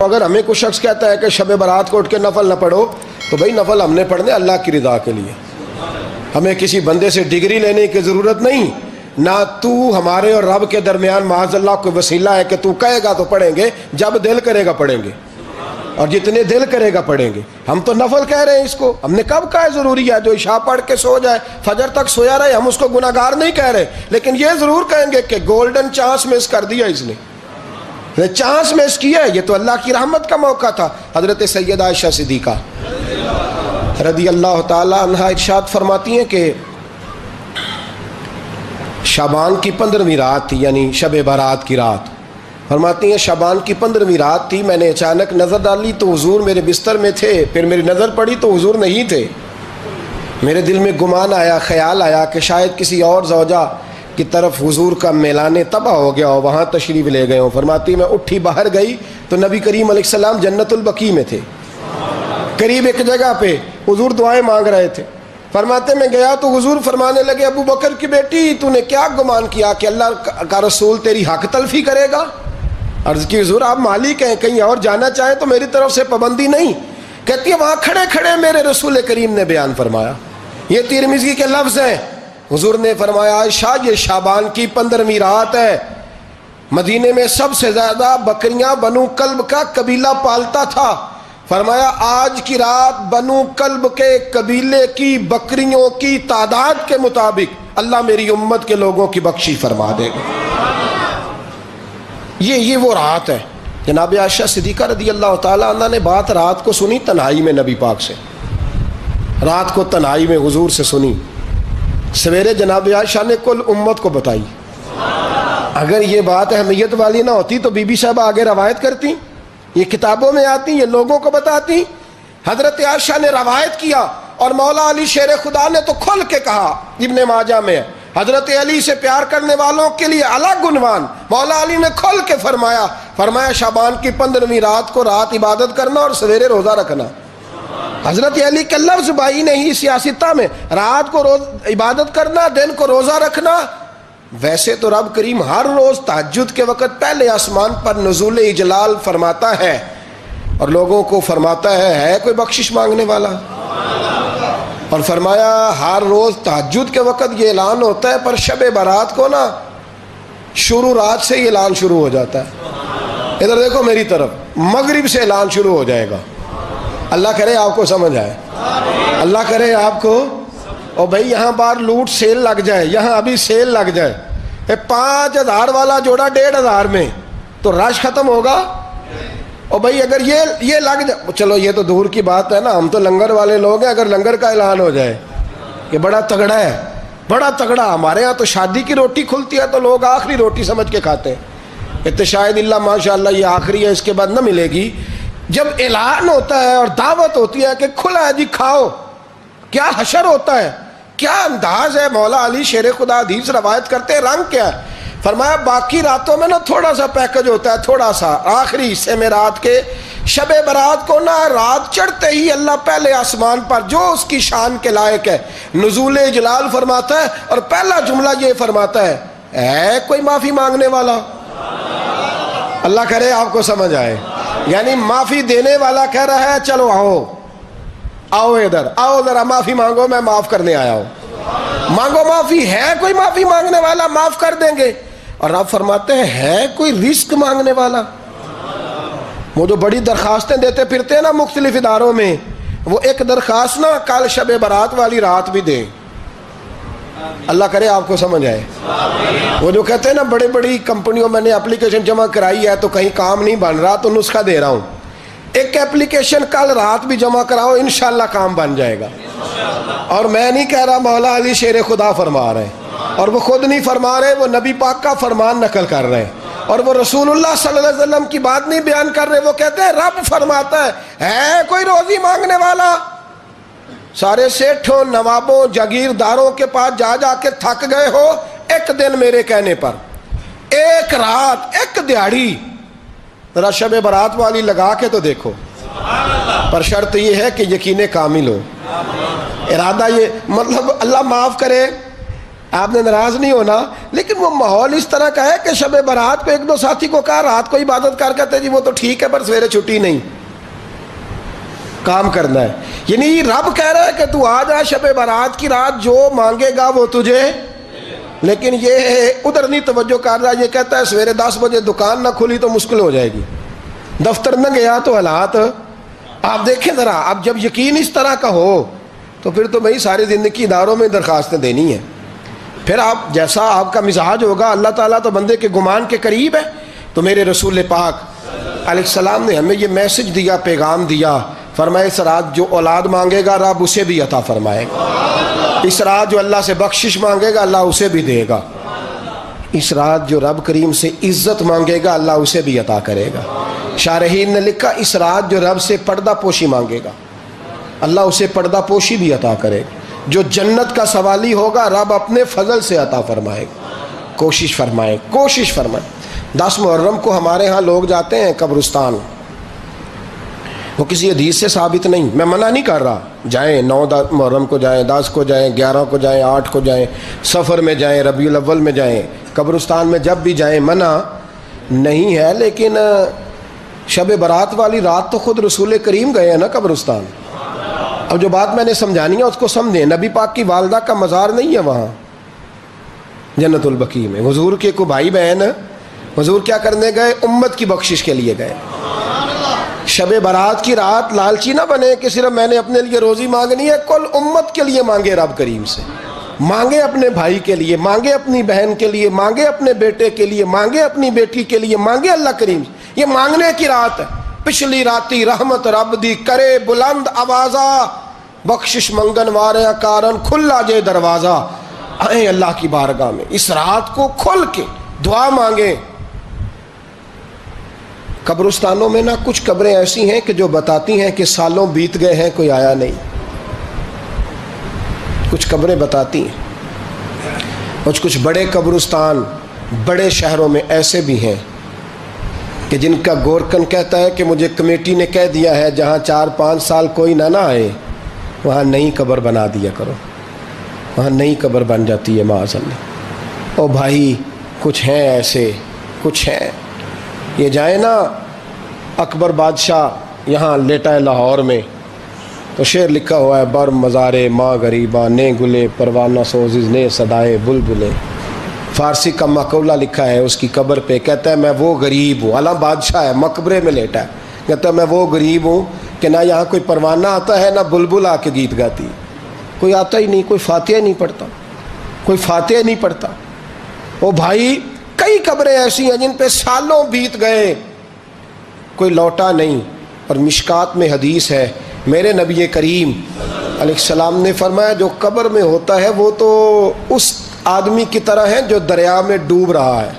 اگر ہمیں کوئی شخص کہتا ہے کہ شب برات کو اٹھ کے نفل نہ پڑھو تو بھائی نفل ہم نے پڑھنے اللہ کی رضا کے لیے، ہمیں کسی بندے سے ڈگری لینے کی ضرورت نہیں، نہ تو ہمارے اور رب کے درمیان معاذ اللہ کوئی وسیلہ ہے کہ تو کہے گا تو پڑھیں گے، جب دل کرے گا پڑھیں گے، اور جتنے دل کرے گا پڑھیں گے۔ ہم تو نفل کہہ رہے ہیں اس کو، ہم نے کب کہا ہے ضروری ہے جو عشاء پڑھ کے سو جائے فجر تک سویا رہے، ہم اس کو گناہگار نہیں کہہ رہے، لیکن یہ ضرور کہیں گے کہ گولڈن چانس مس کر دیا اس نے، چانس مس کیا ہے، یہ تو اللہ کی رحمت کا موقع تھا۔ حضرت سیدہ عائشہ صدیقہ رضی اللہ تعالی عنہا ارشاد فرماتی ہیں کہ شعبان کی 15ویں رات تھی، یعنی شب برات کی رات، فرماتی ہیں شعبان کی 15ویں رات تھی، میں نے اچانک نظر ڈالی تو حضور میرے بستر میں تھے، پھر میری نظر پڑی تو حضور نہیں تھے، میرے دل میں گمان آیا، خیال آیا کہ شاید کسی اور زوجہ کی طرف حضور کا میلان تباہ ہو گیا ہو، وہاں تشریف لے گئے ہوں۔ فرماتی میں اٹھی باہر گئی تو نبی کریم علیہ السلام جنت البقیع میں تھے، قریب ایک جگہ پہ حضور دعائیں مانگ رہے تھے۔ فرماتے میں گیا تو حضور فرمانے لگے ابو بکر کی بیٹی تو نے کیا گمان کیا کہ اللہ کا رسول تیری حق تلفی کرے گا؟ عرض کی حضور آپ مالک ہیں، کہیں اور جانا چاہیں تو میری طرف سے پابندی نہیں۔ کہتی ہے وہاں کھڑے کھڑے میرے رسول کریم نے بیان فرمایا، یہ ترمذی کے لفظ ہیں، حضور نے فرمایا عائشہ یہ شعبان کی 15ویں رات ہے، مدینے میں سب سے زیادہ بکریاں بنو کلب کا قبیلہ پالتا تھا، فرمایا آج کی رات بنو کلب کے قبیلے کی بکریوں کی تعداد کے مطابق اللہ میری امت کے لوگوں کی بخشش فرما دے گا۔ یہ وہ رات ہے۔ جناب عائشہ صدیقہ رضی اللہ تعالی عنہ نے بات رات کو سنی تنہائی میں نبی پاک سے، رات کو تنہائی میں حضور سے سنی، سویرے جناب عائشہ نے کل امت کو بتائی۔ اگر یہ بات اہمیت والی نہ ہوتی تو بی بی صاحبہ آگے روایت کرتی، یہ کتابوں میں آتی، یہ لوگوں کو بتاتی۔ حضرت عائشہ نے روایت کیا اور مولا علی شیر خدا نے تو کھل کے کہا، ابن ماجہ میں ہے، حضرت علی سے پیار کرنے والوں کے لیے الگ عنوان، مولا علی نے کھل کے فرمایا شعبان کی 15ویں رات کو رات عبادت کرنا اور سویرے روزہ رکھنا۔ حضرت علی کے لفظ بائی نہیں سیاستہ میں، رات کو روز عبادت کرنا، دن کو روزہ رکھنا۔ ویسے تو رب کریم ہر روز تہجد کے وقت پہلے آسمان پر نزول اجلال فرماتا ہے اور لوگوں کو فرماتا ہے کوئی بخشش مانگنے والا؟ اور فرمایا ہر روز تہجد کے وقت یہ اعلان ہوتا ہے، پر شب برات کو نا شروع رات سے یہ اعلان شروع ہو جاتا ہے۔ ادھر دیکھو میری طرف، مغرب سے اعلان شروع ہو جائے گا۔ اللہ کرے آپ کو سمجھ آئے، اللہ کرے آپ کو، اور بھائی یہاں باہر لوٹ سیل لگ جائے، یہاں ابھی سیل لگ جائے، 5000 والا جوڑا 1500 میں تو رش ختم ہوگا؟ اور بھائی اگر یہ لگ جائے، چلو یہ تو دور کی بات ہے نا، ہم تو لنگر والے لوگ ہیں، اگر لنگر کا اعلان ہو جائے کہ بڑا تگڑا ہے، بڑا تگڑا، ہمارے ہاں تو شادی کی روٹی کھلتی ہے تو لوگ آخری روٹی سمجھ کے کھاتے ہیں، تو شاید اللہ ماشاءاللہ یہ آخری ہے، اس کے بعد نہ ملے گی۔ جب اعلان ہوتا ہے اور دعوت ہوتی ہے کہ کھلا ہے جی کھاؤ، کیا حشر ہوتا ہے، کیا انداز ہے۔ مولا علی شیر خدا حدیث روایت کرتے ہیں، رنگ کیا ہے؟ فرمایا باقی راتوں میں نا تھوڑا سا پیکج ہوتا ہے، تھوڑا سا، آخری حصے میں رات کے شب برات کو نا رات چڑھتے ہی اللہ پہلے آسمان پر جو اس کی شان کے لائق ہے نزول جلال فرماتا ہے، اور پہلا جملہ یہ فرماتا ہے کوئی معافی مانگنے والا؟ اللہ کرے آپ کو سمجھ آئے، یعنی معافی دینے والا کہہ رہا ہے چلو آؤ ادھر آؤ ذرا معافی مانگو، میں معاف کرنے آیا ہوں، مانگو معافی۔ ہے کوئی معافی مانگنے والا؟ معاف کر دیں گے۔ اور آپ فرماتے ہیں ہے کوئی رزق مانگنے والا؟ وہ جو بڑی درخواستیں دیتے پھرتے ہیں نا مختلف اداروں میں، وہ ایک درخواست نا کل شب برات والی رات بھی دیں، اللہ کرے آپ کو سمجھ آئے۔ وہ جو کہتے ہیں نا بڑی بڑی کمپنیوں میں نے اپلیکیشن جمع کرائی ہے تو کہیں کام نہیں بن رہا تو نسخہ دے رہا ہوں، ایک اپلیکیشن کل رات بھی جمع کراؤ انشاءاللہ کام بن جائے گا۔ اور میں نہیں کہہ رہا، مولا علی شیر خدا فرما رہے ہیں، اور وہ خود نہیں فرما رہے، وہ نبی پاک کا فرمان نقل کر رہے ہیں، اور وہ رسول اللہ صلی اللہ علیہ وسلم کی بات نہیں بیان کر رہے، وہ کہتے ہیں رب فرماتا ہے کوئی روزی مانگنے والا؟ سارے سیٹھوں نوابوں جاگیرداروں کے پاس جا کے تھک گئے ہو، ایک دن میرے کہنے پر، ایک رات، ایک دیہڑی ذرا شب برات والی لگا کے تو دیکھو، پر شرط یہ ہے کہ یقین کامل ہو، ارادہ یہ، مطلب اللہ معاف کرے، آپ نے ناراض نہیں ہونا، لیکن وہ ماحول اس طرح کا ہے کہ شب برات پہ ایک دو ساتھی کو کہا رات کو عبادت کر کہتے جی وہ تو ٹھیک ہے پر سویرے چھٹی نہیں، کام کرنا ہے. یعنی رب کہہ رہا ہے کہ تو آ جا شب برات کی رات، جو مانگے گا وہ تجھے. لیکن یہ ادھر نہیں توجہ کر رہا، یہ کہتا ہے سویرے 10 بجے دکان نہ کھلی تو مشکل ہو جائے گی، دفتر نہ گیا تو حالات. آپ دیکھیں ذرا، اب جب یقین اس طرح کا ہو تو پھر تو بھائی ساری زندگی اداروں میں درخواستیں دینی ہیں. پھر آپ جیسا آپ کا مزاج ہوگا، اللہ تعالیٰ تو بندے کے گمان کے قریب ہے. تو میرے رسول پاک علیہ السلام نے ہمیں یہ میسج دیا، پیغام دیا، فرمایا اس رات جو اولاد مانگے گا رب اسے بھی عطا فرمائے گا. اس رات جو اللہ سے بخشش مانگے گا اللہ اسے بھی دے گا. اس رات جو رب کریم سے عزت مانگے گا اللہ اسے بھی عطا کرے گا. شارحین نے لکھا اس رات جو رب سے پردہ پوشی مانگے گا اللہ اسے پردہ پوشی بھی عطا کرے گا. جو جنت کا سوالی ہوگا رب اپنے فضل سے عطا فرمائے گا. کوشش فرمائیں، کوشش فرمائیں. 10 محرم کو ہمارے ہاں لوگ جاتے ہیں قبرستان، وہ کسی حدیث سے ثابت نہیں، میں منع نہیں کر رہا، جائیں 9 محرم کو جائیں، 10 کو جائیں، 11 کو جائیں، 8 کو جائیں، سفر میں جائیں، ربیع الاول میں جائیں، قبرستان میں جب بھی جائیں منع نہیں ہے. لیکن شب برات والی رات تو خود رسول کریم گئے ہیں نا قبرستان. اب جو بات میں نے سمجھانی ہے اس کو سمجھیں. نبی پاک کی والدہ کا مزار نہیں ہے وہاں جنت البقیع میں. حضور کے کو بھائی بہن، حضور کیا کرنے گئے؟ امت کی بخشش کے لیے گئے. شب برات کی رات لالچی نہ بنے کہ صرف میں نے اپنے لیے روزی مانگنی ہے، کل امت کے لیے مانگے رب کریم سے. مانگے اپنے بھائی کے لیے، مانگے اپنی بہن کے لیے، مانگے اپنے بیٹے کے لیے، مانگے اپنی بیٹی کے لیے، مانگے اللہ کریم سے. یہ مانگنے کی رات ہے. پچھلی راتی رحمت رب دی کرے بلند آوازہ، بخشش منگن وارے کارن کھلا جے دروازہ. آئیں اللہ کی بارگاہ میں اس رات کو کھل کے دعا مانگیں. قبرستانوں میں نا کچھ قبریں ایسی ہیں کہ جو بتاتی ہیں کہ سالوں بیت گئے ہیں کوئی آیا نہیں. کچھ قبریں بتاتی ہیں. اور کچھ بڑے قبرستان بڑے شہروں میں ایسے بھی ہیں کہ جن کا گورکن کہتا ہے کہ مجھے کمیٹی نے کہہ دیا ہے جہاں 4-5 سال کوئی نہ آئے وہاں نئی قبر بنا دیا کرو، وہاں نئی قبر بن جاتی ہے معاذ اللہ. او بھائی کچھ ہیں ایسے، کچھ ہیں. یہ جائیں نا اکبر بادشاہ یہاں لیٹا ہے لاہور میں تو شعر لکھا ہوا ہے، بر مزارے ماں غریباں نے گلے پروانہ سوزز نے صدائے بلبلے. فارسی کا مقولہ لکھا ہے اس کی قبر پہ، کہتا ہے میں وہ غریب ہوں، اعلیٰ بادشاہ ہے مقبرے میں لیٹا ہے، کہتا ہے میں وہ غریب ہوں کہ نہ یہاں کوئی پروانہ آتا ہے نہ بلبل آ کے گیت گاتی، کوئی آتا ہی نہیں، کوئی فاتحہ نہیں پڑھتا، کوئی فاتحہ نہیں پڑھتا. او بھائی کئی قبریں ایسی ہیں جن پہ سالوں بیت گئے کوئی لوٹا نہیں. اور مشکات میں حدیث ہے میرے نبی کریم علیہ السلام نے فرمایا جو قبر میں ہوتا ہے وہ تو اس آدمی کی طرح ہے جو دریا میں ڈوب رہا ہے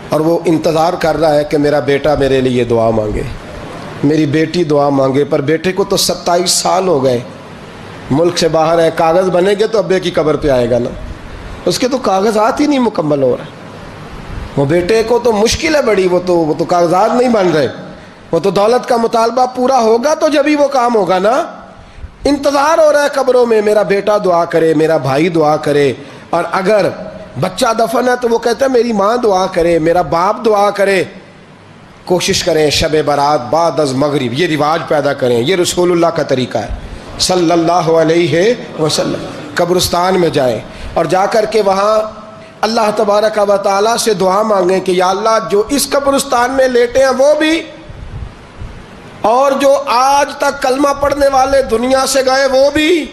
اور وہ انتظار کر رہا ہے کہ میرا بیٹا میرے لیے دعا مانگے، میری بیٹی دعا مانگے. پر بیٹے کو تو 27 سال ہو گئے، ملک سے باہر ہے، کاغذ بنے گے تو ابے کی قبر پہ آئے گا نا، اس کے تو کاغذات ہی نہیں مکمل ہو رہے. وہ بیٹے کو تو مشکل ہے بڑی، وہ تو کاغذات نہیں بن رہے. وہ تو دولت کا مطالبہ پورا ہوگا تو جب ہی وہ کام ہوگا نا. انتظار ہو رہا ہے قبروں میں میرا بیٹا دعا کرے، میرا بھائی دعا کرے. اور اگر بچہ دفن ہے تو وہ کہتا ہے میری ماں دعا کرے، میرا باپ دعا کرے. کوشش کریں شب برات بعد از مغرب یہ رواج پیدا کریں. یہ رسول اللہ کا طریقہ ہے صلی اللہ علیہ وسلم. قبرستان میں جائیں اور جا کر کے وہاں اللہ تبارک و تعالیٰ سے دعا مانگیں کہ یا اللہ جو اس قبرستان میں لیٹے ہیں وہ بھی، اور جو آج تک کلمہ پڑھنے والے دنیا سے گئے وہ بھی،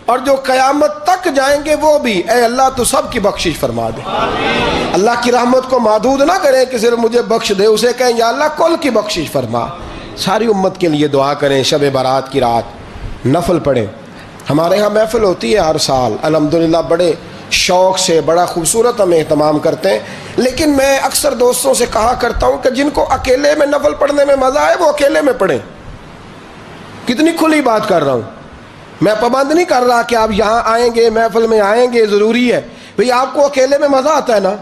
اور جو قیامت تک جائیں گے وہ بھی. اے اللہ تو سب کی بخشش فرما دے. اللہ کی رحمت کو محدود نہ کریں کہ صرف مجھے بخش دے، اسے کہیں یا اللہ کل کی بخشش فرما. ساری امت کے لیے دعا کریں. شب برات کی رات نفل پڑھیں. ہمارے ہاں محفل ہوتی ہے ہر سال الحمدللہ، بڑے شوق سے بڑا خوبصورت ہم اہتمام کرتے ہیں. لیکن میں اکثر دوستوں سے کہا کرتا ہوں کہ جن کو اکیلے میں نفل پڑھنے میں مزہ آئے وہ اکیلے میں پڑھیں. کتنی کھلی بات کر رہا ہوں. میں پابند نہیں کر رہا کہ آپ یہاں آئیں گے محفل میں آئیں گے ضروری ہے. بھئی آپ کو اکیلے میں مزہ آتا ہے نا.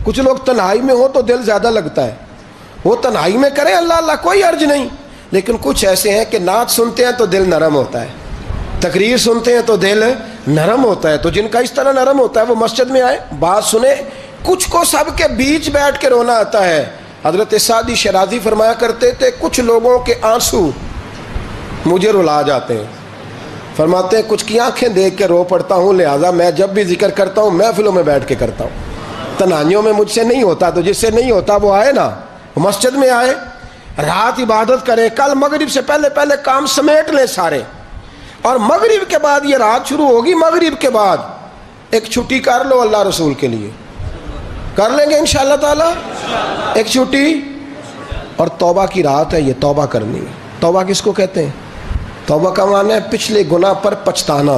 کچھ لوگ تنہائی میں ہو تو دل زیادہ لگتا ہے، وہ تنہائی میں کریں اللہ اللہ کوئی عرض نہیں. لیکن کچھ ایسے ہیں کہ نعت سنتے ہیں تو دل نرم ہوتا ہے، تقریر سنتے ہیں تو دل نرم ہوتا ہے. تو جن کا اس طرح نرم ہوتا ہے وہ مسجد میں آئے, بات سنے. کچھ کو سب کے بیچ بیٹھ کے رونا آتا ہے. حضرت سعدی شیرازی فرمایا کرتے تھے کچھ لوگوں کے آنسو مجھے رلا جاتے ہیں. فرماتے ہیں کچھ کی آنکھیں دیکھ کے رو پڑتا ہوں, لہٰذا میں جب بھی ذکر کرتا ہوں محفلوں میں بیٹھ کے کرتا ہوں. تنہائیوں میں مجھ سے نہیں ہوتا, تو جس سے نہیں ہوتا وہ آئے نا, مسجد میں آئے, رات عبادت کریں. کل مغرب سے پہلے پہلے کام سمیٹ لیں سارے, اور مغرب کے بعد یہ رات شروع ہوگی, مغرب کے بعد ایک چھٹی کر لو اللہ رسول کے لیے. کر لیں گے انشاءاللہ تعالی ایک چھٹی. اور توبہ کی رات ہے, یہ توبہ کرنی ہے. توبہ کس کو کہتے ہیں؟ توبہ کا معنی ہے پچھلے گناہ پر پچھتانا,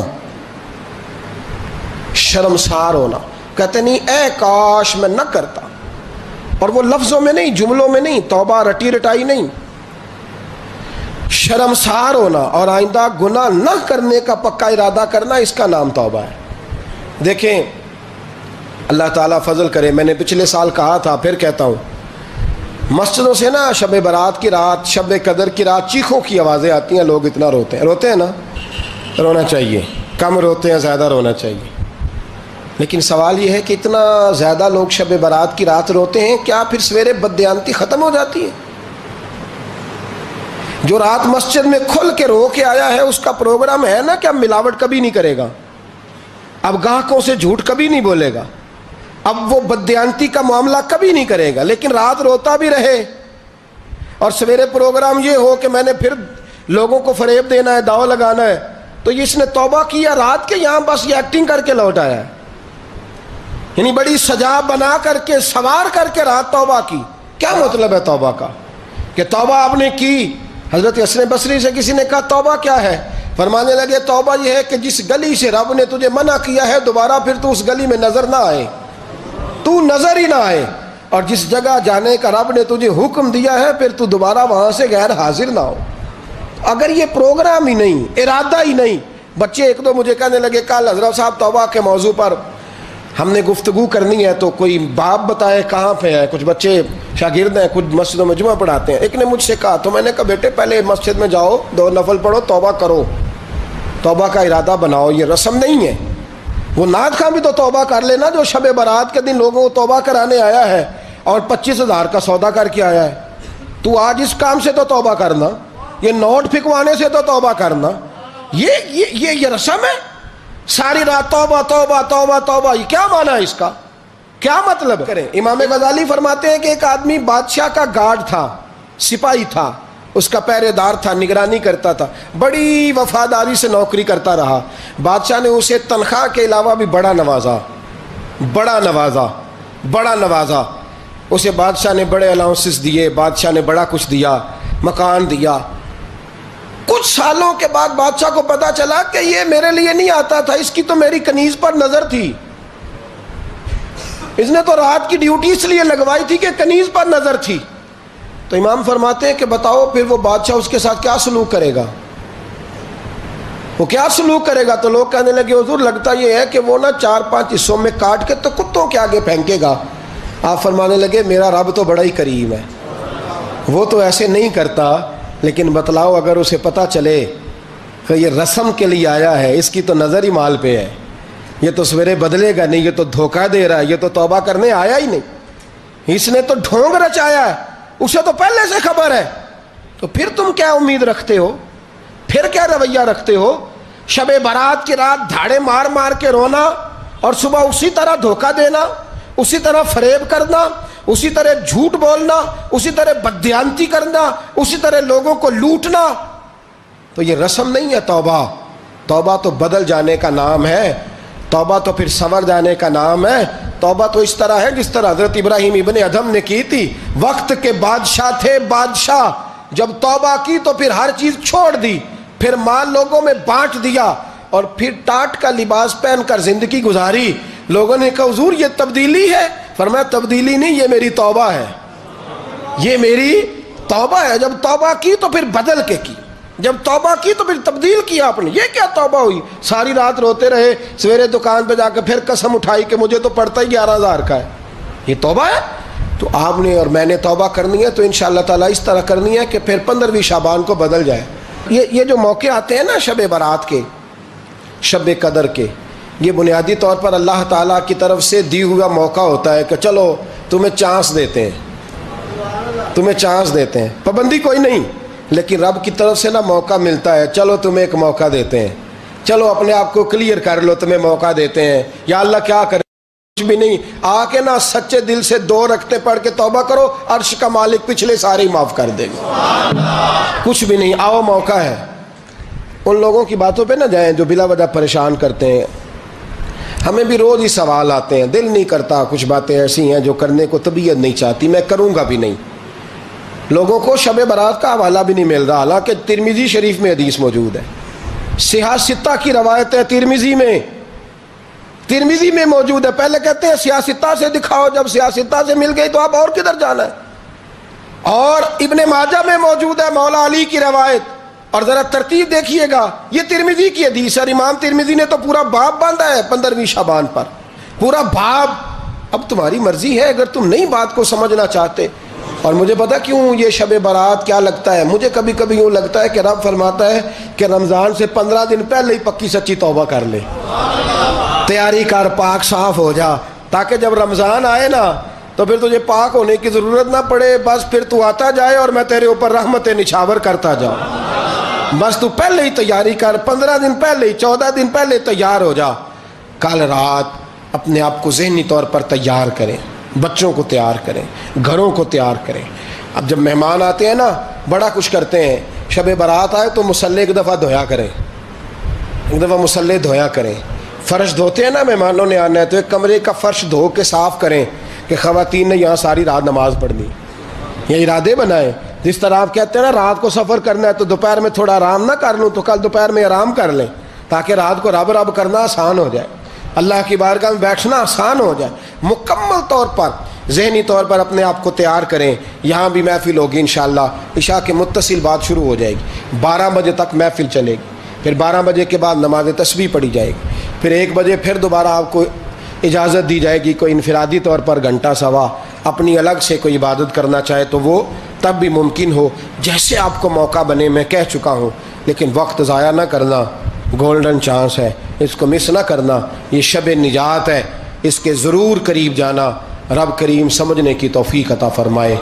شرمسار ہونا. کہتے نہیں اے کاش میں نہ کرتا, اور وہ لفظوں میں نہیں, جملوں میں نہیں, توبہ رٹی رٹائی نہیں. شرمسار ہونا اور آئندہ گناہ نہ کرنے کا پکا ارادہ کرنا, اس کا نام توبہ ہے. دیکھیں اللہ تعالیٰ فضل کرے, میں نے پچھلے سال کہا تھا پھر کہتا ہوں, مسجدوں سے نا شب برات کی رات, شب قدر کی رات چیخوں کی آوازیں آتی ہیں, لوگ اتنا روتے ہیں نا. رونا چاہیے, کم روتے ہیں زیادہ رونا چاہیے. لیکن سوال یہ ہے کہ اتنا زیادہ لوگ شب برات کی رات روتے ہیں, کیا پھر سویرے بددیانتی ختم ہو جاتی ہے؟ جو رات مسجد میں کھل کے رو کے آیا ہے اس کا پروگرام ہے نا کہ اب ملاوٹ کبھی نہیں کرے گا, اب گاہکوں سے جھوٹ کبھی نہیں بولے گا, اب وہ بددیانتی کا معاملہ کبھی نہیں کرے گا. لیکن رات روتا بھی رہے اور سویرے پروگرام یہ ہو کہ میں نے پھر لوگوں کو فریب دینا ہے, داؤ لگانا ہے, تو اس نے توبہ کیا رات کے, یہاں بس یہ ایکٹنگ کر کے لوٹ آیا ہے. یعنی بڑی سجا بنا کر کے سوار کر کے رات توبہ کی. کیا مطلب ہے توبہ کا؟ کہ توبہ آپ نے کی. حضرت حسن بصری سے کسی نے کہا توبہ کیا ہے؟ فرمانے لگے توبہ یہ ہے کہ جس گلی سے رب نے تجھے منع کیا ہے دوبارہ پھر تو اس گلی میں نظر نہ آئے, تو نظر ہی نہ آئے. اور جس جگہ جانے کا رب نے تجھے حکم دیا ہے پھر تو دوبارہ وہاں سے غیر حاضر نہ ہو. اگر یہ پروگرام ہی نہیں, ارادہ ہی نہیں. بچے ایک دو مجھے کہنے لگے کل حضرت صاحب توبہ کے موضوع پر ہم نے گفتگو کرنی ہے, تو کوئی باپ بتائے کہاں پہ ہے. کچھ بچے شاگرد ہیں, کچھ مسجدوں میں جمعہ پڑھاتے ہیں. ایک نے مجھ سے کہا, تو میں نے کہا بیٹے پہلے مسجد میں جاؤ, 2 نفل پڑھو, توبہ کرو, توبہ کا ارادہ بناؤ. یہ رسم نہیں ہے. وہ نعت خواں بھی تو توبہ کر لینا جو شب برات کے دن لوگوں کو توبہ کرانے آیا ہے اور 25,000 کا سودا کر کے آیا ہے. تو آج اس کام سے تو توبہ کرنا, یہ نوٹ پھکوانے سے تو توبہ کرنا. یہ رسم ہے. ساری رات توبہ توبہ توبہ توبہ, یہ کیا معنی ہے اس کا؟ کیا مطلب کریں؟ امام غزالی فرماتے ہیں کہ ایک آدمی بادشاہ کا گارڈ تھا, سپاہی تھا, اس کا پہرے دار تھا, نگرانی کرتا تھا, بڑی وفاداری سے نوکری کرتا رہا. بادشاہ نے اسے تنخواہ کے علاوہ بھی بڑا نوازا. اسے بادشاہ نے بڑے الاؤنسز دیے, بادشاہ نے بڑا کچھ دیا, مکان دیا. کچھ سالوں کے بعد بادشاہ کو پتا چلا کہ یہ میرے لیے نہیں آتا تھا, اس کی تو میری کنیز پر نظر تھی, اس نے تو رات کی ڈیوٹی اس لیے لگوائی تھی کہ کنیز پر نظر تھی. تو امام فرماتے ہیں کہ بتاؤ پھر وہ بادشاہ اس کے ساتھ کیا سلوک کرے گا؟ وہ کیا سلوک کرے گا؟ تو لوگ کہنے لگے حضور لگتا یہ ہے کہ وہ نا 4-5 حصوں میں کاٹ کے تو کتوں کے آگے پھینکے گا. آپ فرمانے لگے میرا رب تو بڑا ہی کریم ہے, وہ تو ایسے نہیں کرتا. لیکن بتلاؤ اگر اسے پتہ چلے کہ یہ رسم کے لیے آیا ہے, اس کی تو نظر ہی مال پہ ہے, یہ تو سویرے بدلے گا نہیں, یہ تو دھوکہ دے رہا ہے, یہ تو توبہ کرنے آیا ہی نہیں, اس نے تو ڈھونگ رچایا ہے, اسے تو پہلے سے خبر ہے. تو پھر تم کیا امید رکھتے ہو؟ پھر کیا رویہ رکھتے ہو؟ شب برات کی رات دھاڑے مار مار کے رونا اور صبح اسی طرح دھوکہ دینا, اسی طرح فریب کرنا, اسی طرح جھوٹ بولنا, اسی طرح بددیانتی کرنا, اسی طرح لوگوں کو لوٹنا. تو یہ رسم نہیں ہے توبہ. توبہ تو بدل جانے کا نام ہے, توبہ تو پھر سنور جانے کا نام ہے. توبہ تو اس طرح ہے جس طرح حضرت ابراہیم ابن ادھم نے کی تھی. وقت کے بادشاہ تھے بادشاہ, جب توبہ کی تو پھر ہر چیز چھوڑ دی, پھر مال لوگوں میں بانٹ دیا اور پھر ٹاٹ کا لباس پہن کر زندگی گزاری. لوگوں نے کہا حضور یہ تبدیلی ہے. فرمایا تبدیلی نہیں, یہ میری توبہ ہے, یہ میری توبہ ہے. جب توبہ کی تو پھر بدل کے کی, جب توبہ کی تو پھر تبدیل کیا آپ نے. یہ کیا توبہ ہوئی؟ ساری رات روتے رہے, سویرے دکان پہ جا کے پھر قسم اٹھائی کہ مجھے تو پڑتا ہی 11,000 کا ہے. یہ توبہ ہے؟ تو آپ نے اور میں نے توبہ کرنی ہے تو انشاءاللہ تعالیٰ اس طرح کرنی ہے کہ پھر 15ویں شعبان کو بدل جائے. یہ جو موقع آتے ہیں نا شب برات کے, شب قدر کے، یہ بنیادی طور پر اللہ تعالیٰ کی طرف سے دی ہوا موقع ہوتا ہے کہ چلو تمہیں چانس دیتے ہیں، تمہیں چانس دیتے ہیں، پابندی کوئی نہیں، لیکن رب کی طرف سے نا موقع ملتا ہے، چلو تمہیں ایک موقع دیتے ہیں، چلو اپنے آپ کو کلیئر کر لو، تمہیں موقع دیتے ہیں۔ یا اللہ کیا کرے، کچھ بھی نہیں، آ کے نا سچے دل سے 2 رکعتیں پڑھ کے توبہ کرو، عرش کا مالک پچھلے سارے ہی معاف کر دے گا، کچھ بھی نہیں، آؤ موقع ہے۔ ان لوگوں کی باتوں پہ نہ جائیں جو بلا وجہ پریشان کرتے ہیں، ہمیں بھی روز ہی سوال آتے ہیں، دل نہیں کرتا، کچھ باتیں ایسی ہیں جو کرنے کو طبیعت نہیں چاہتی، میں کروں گا بھی نہیں۔ لوگوں کو شب برات کا حوالہ بھی نہیں مل رہا، حالانکہ ترمذی شریف میں حدیث موجود ہے، صحاح ستہ کی روایت ہے، ترمذی میں موجود ہے۔ پہلے کہتے ہیں صحاح ستہ سے دکھاؤ، جب صحاح ستہ سے مل گئی تو آپ اور کدھر جانا ہے۔ اور ابن ماجہ میں موجود ہے مولا علی کی روایت، اور ذرا ترتیب دیکھیے گا، یہ ترمذی کی حدیث ہے، امام ترمذی نے تو پورا باب باندھا ہے 15ویں شعبان پر، پورا باب۔ اب تمہاری مرضی ہے، اگر تم نئی بات کو سمجھنا چاہتے۔ اور مجھے پتا کیوں یہ شب برات کیا لگتا ہے، مجھے کبھی کبھی یوں لگتا ہے کہ رب فرماتا ہے کہ رمضان سے 15 دن پہلے ہی پکی سچی توبہ کر لے، تیاری کر، پاک صاف ہو جا، تاکہ جب رمضان آئے نا تو پھر تجھے پاک ہونے کی ضرورت نہ پڑے، بس پھر تو آتا جائے اور میں تیرے اوپر رحمت نچھاور کرتا جاؤں۔ بس تو پہلے ہی تیاری کر، 15 دن پہلے ہی، 14 دن پہلے تیار ہو جا۔ کل رات اپنے آپ کو ذہنی طور پر تیار کریں، بچوں کو تیار کریں، گھروں کو تیار کریں۔ اب جب مہمان آتے ہیں نا بڑا کچھ کرتے ہیں، شب برات آئے تو مصلی ایک دفعہ دھویا کریں، ایک دفعہ مصلی دھویا کریں۔ فرش دھوتے ہیں نا، مہمانوں نے آنا ہے تو ایک کمرے کا فرش دھو کے صاف کریں کہ خواتین نے یہاں ساری رات نماز پڑھنی، یہ ارادے بنائیں۔ جس طرح آپ کہتے ہیں نا رات کو سفر کرنا ہے تو دوپہر میں تھوڑا آرام نہ کر لوں تو کل دوپہر میں آرام کر لیں، تاکہ رات کو رب رب کرنا آسان ہو جائے، اللہ کی بارگاہ میں بیٹھنا آسان ہو جائے۔ مکمل طور پر ذہنی طور پر اپنے آپ کو تیار کریں۔ یہاں بھی محفل ہوگی انشاءاللہ، عشاء کے متصل بعد شروع ہو جائے گی، 12 بجے تک محفل چلے گی، پھر 12 بجے کے بعد نماز تسبیح پڑھی جائے گی، پھر 1 بجے پھر دوبارہ آپ کو اجازت دی جائے گی، کوئی انفرادی طور پر گھنٹہ سوا اپنی الگ سے کوئی عبادت کرنا چاہے تو وہ تب بھی ممکن ہو، جیسے آپ کو موقع بنے۔ میں کہہ چکا ہوں، لیکن وقت ضائع نہ کرنا، گولڈن چانس ہے، اس کو مس نہ کرنا، یہ شب نجات ہے، اس کے ضرور قریب جانا۔ رب کریم سمجھنے کی توفیق عطا فرمائے۔